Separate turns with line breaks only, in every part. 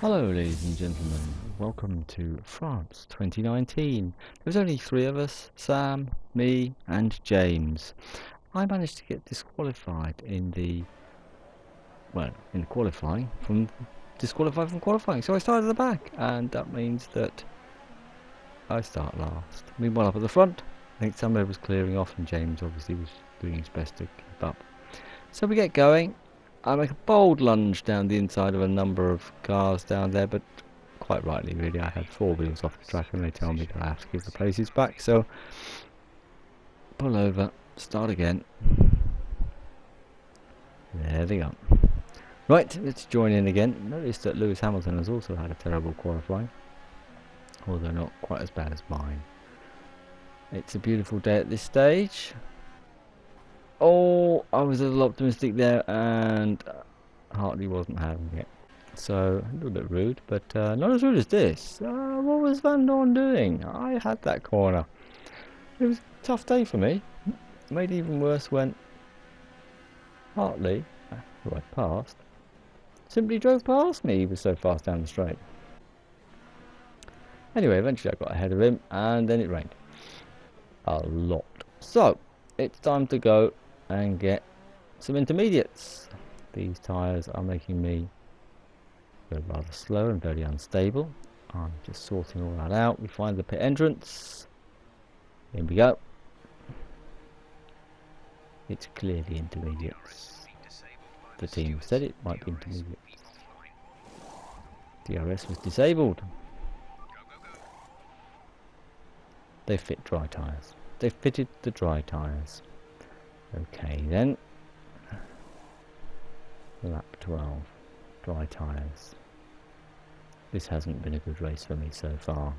Hello ladies and gentlemen, welcome to France 2019. There's only three of us, Sam, me and James. I managed to get disqualified in the qualifying from qualifying. So I started at the back, and that means that I start last. Meanwhile up at the front, I think somebody was clearing off and James obviously was doing his best to keep up. So we get going. I make a bold lunge down the inside of a number of cars down there, but quite rightly really, I had four wheels off the track and they tell me that I have to give the places back, so pull over, start again. There they go. Right, let's join in again. Notice that Lewis Hamilton has also had a terrible qualifying, although not quite as bad as mine. It's a beautiful day at this stage. Oh, I was a little optimistic there and Hartley wasn't having it. So, a little bit rude, but not as rude as this. What was Van Dorn doing? I had that corner. It was a tough day for me. Made it even worse when Hartley, who I passed, simply drove past me. He was so fast down the straight. Anyway, eventually I got ahead of him, and then it rained. A lot. So, it's time to go and get some intermediates. These tyres are making me go rather slow and very unstable. I'm just sorting all that out. We find the pit entrance. Here we go. It's clearly intermediates. The team said it might be intermediates. DRS was disabled. They fit dry tyres. They fitted the dry tyres. Okay then. Lap 12. Dry tyres. This hasn't been a good race for me so far.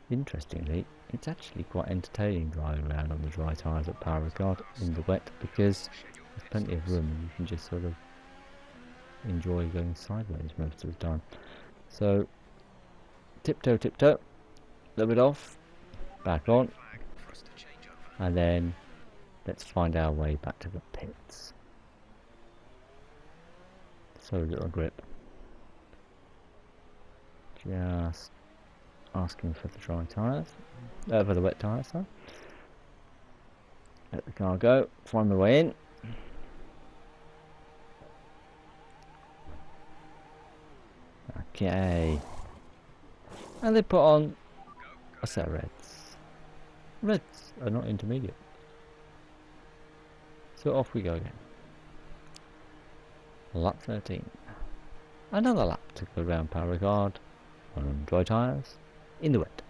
Interestingly, it's actually quite entertaining driving around on the dry tyres at Power Ricard in the wet, because there's plenty of room and you can just sort of enjoy going sideways most of the time. So, tiptoe, a little bit off, back on, and then let's find our way back to the pits. So little grip. Just asking for the dry tyres, for the wet tyres, sorry. Let the car go, find the way in. Okay. And they put on a set of reds. Reds are not intermediate. So off we go again. Lap 13. Another lap to go around Power Ricard on dry tyres in the wet.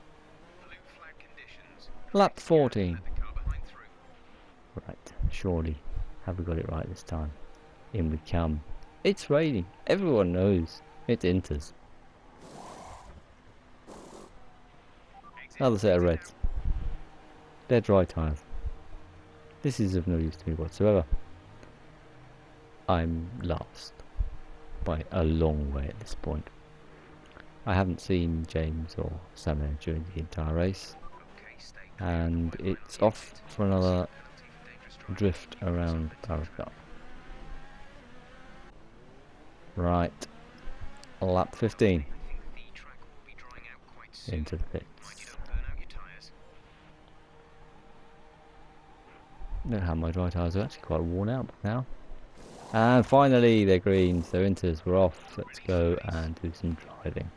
Lap 14. Right, surely. Have we got it right this time? In we come. It's raining. Everyone knows. It's Inters. Another set of reds. They're dry tyres. This is of no use to me whatsoever. I'm last. By a long way at this point. I haven't seen James or Sam during the entire race. And it's off for another drift around Power Ricard. Right. Lap 15. Into the pits. Don't have my dry tyres, are actually quite worn out now. And finally they're green, so Inters were off. Let's go and do some driving.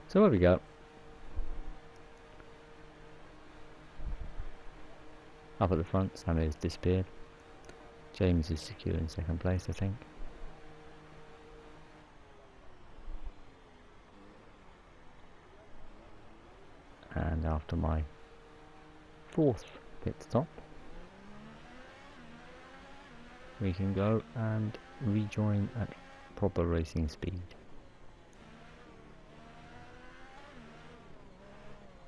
So there we go. Up at the front, Sammy has disappeared. James is secure in second place, I think. And after my fourth pit stop, we can go and rejoin at proper racing speed.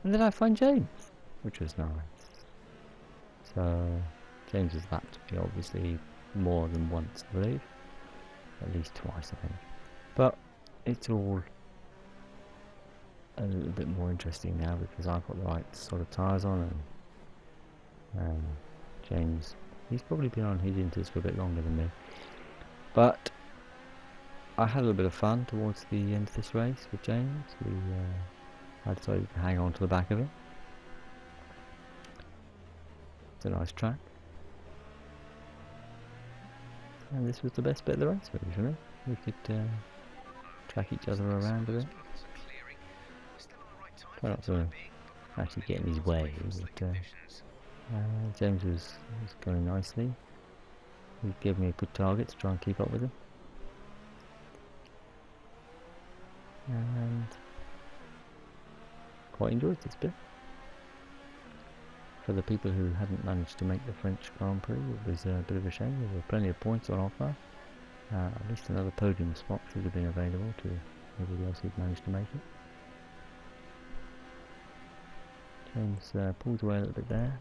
And then I find James, which was nice. So James has lapped me obviously more than once, I believe. At least twice, I think. But it's all a little bit more interesting now because I've got the right sort of tyres on, and James, he's probably been on his Inters for a bit longer than me. But I had a little bit of fun towards the end of this race with James. I decided to hang on to the back of it. It's a nice track. And this was the best bit of the race really for me. We could track each other around a bit. Try not to actually get in his way, but James was going nicely. He gave me a good target to try and keep up with him. And quite enjoyed this bit. For the people who hadn't managed to make the French Grand Prix, it was a bit of a shame. There were plenty of points on offer. At least another podium spot should have been available to everybody else who'd managed to make it. James pulls away a little bit there.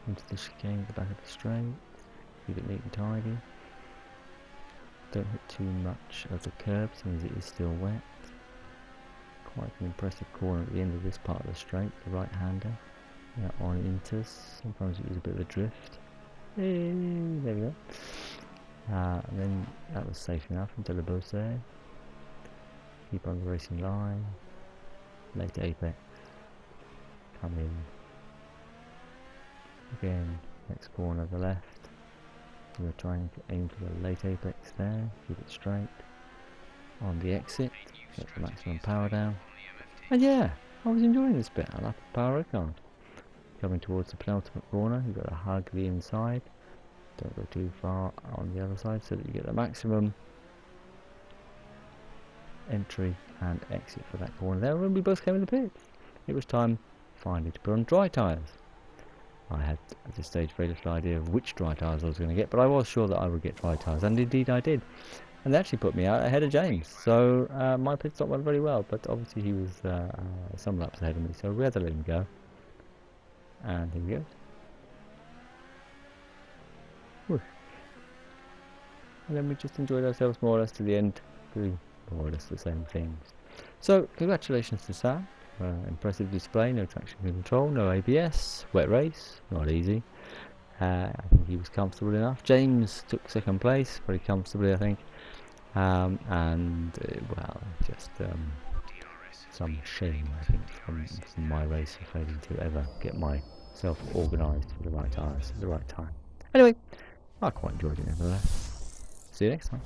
Into the chicane at the back of the straight. Keep it neat and tidy. Don't hit too much of the curb since it is still wet. Quite an impressive corner at the end of this part of the straight, the right hander on Inters. Sometimes it was a bit of a drift. Hey, there we go. And then that was safe enough until the bus there. Keep on the racing line. Late apex. Come in. Again, next corner to the left. We're trying to aim for the late apex there. Keep it straight. On the exit, get the maximum power down. And yeah, I was enjoying this bit. I like the power record. Coming towards the penultimate corner, you've got to hug the inside. Don't go too far on the other side so that you get the maximum entry and exit for that corner there. When we both came in the pit, it was time finally to put on dry tyres. I had at this stage very little idea of which dry tyres I was going to get, but I was sure that I would get dry tyres, and indeed I did. And they actually put me out ahead of James, so my pit stop went very well, but obviously he was some laps ahead of me, so we had to let him go. And here we go. Whoosh. And then we just enjoyed ourselves more or less to the end, doing more or less the same things. So, congratulations to Sam. Impressive display, no traction control, no ABS, wet race, not easy. I think he was comfortable enough. James took second place, very comfortably I think. Well, just some shame I think from my race for failing to ever get myself organised for the right tyres at the right time. Anyway, I quite enjoyed it nevertheless. See you next time.